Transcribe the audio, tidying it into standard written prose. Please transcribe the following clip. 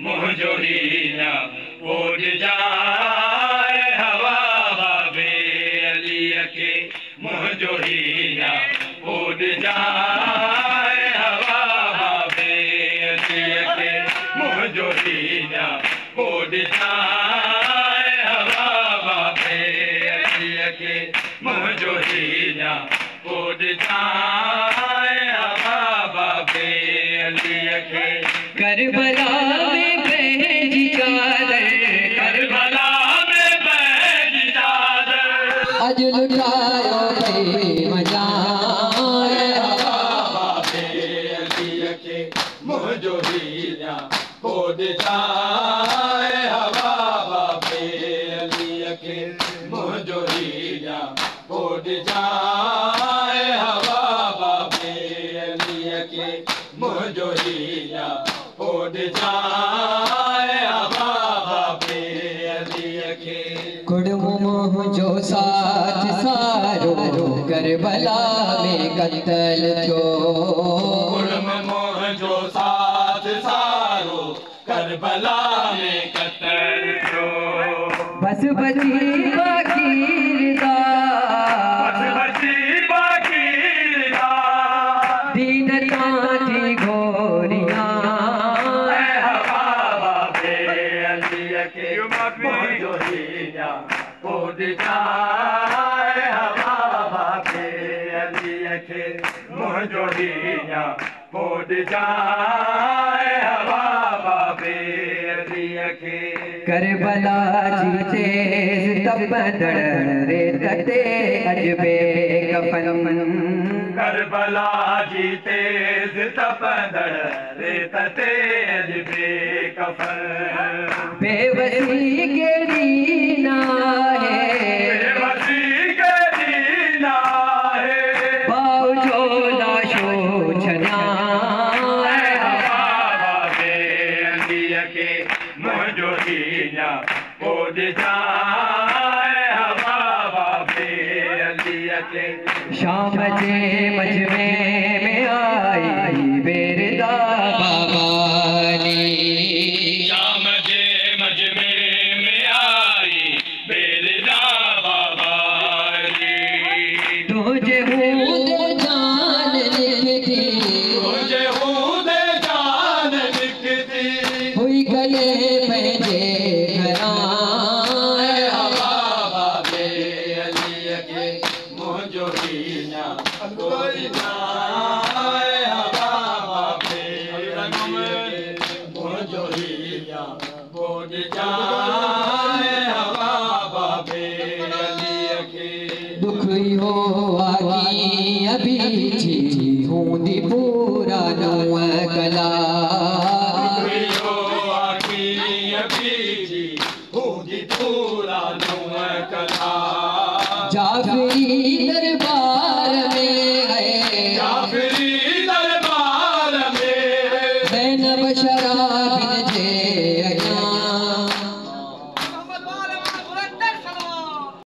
मुझो हीना उड़ जाए हवा बाबे अली के मुझो हीना उड़ जाए हवा बाबे अली के मुझो हीना उड़ जाए हवा बाबे अली के मुझो हीना उड़ जाए हवा बाबे अली के करबला में बहजी चादर, करबला में बहजी चादर, अज लुटायो भाई मजाए हवा बाबे अली के मुझो हीना उड़ जाए हवा बाबे अली के मुझो हीना उड़ जाए हवा बाबे अली के मुझो हीना उड़ जाए हवा बाबे अली के कुड़मो जो साथ सारो करबला में कत्ल जो कुड़मो जो साथ सारो करबला में कत्ल जो बस बची बाकीरदा, बस बची बाकीरदा, दीन ताजी गोरियां हवा बाबे अली के मुझो हीना उड़ जाए हवा बाबे अली के मुझो हीना उड़ जाए हवा बाबे अली के करबला जीते तपदड़ रे तते अजबे कफन, करबला जीते तपदड़ रे तते अजबे कफन, बेवसी के दीना है, बेवसी के दीना है, बावजोदा शोचना हवा बाबे अली के मुझो हीना उड़ जाए हवा बाबे अली के शाम जे मजमे में आई बेरदा बाबानी, शाम जे मजमे में आई बेरदा बाबानी, तुझे हूँ जान लिखती, मुझे हूदे जान लिखती, हुई गले पैजे घरां हवा बाबे अली के मुझो हीना उड़ जाए हवा बाबे अली के मुझो हीना उड़ जाए हवा बाबे अली के दुख हो आगी अभी छी हूंदी पूरा नुआ कला, हो आखी अभी जी हूदी पूरा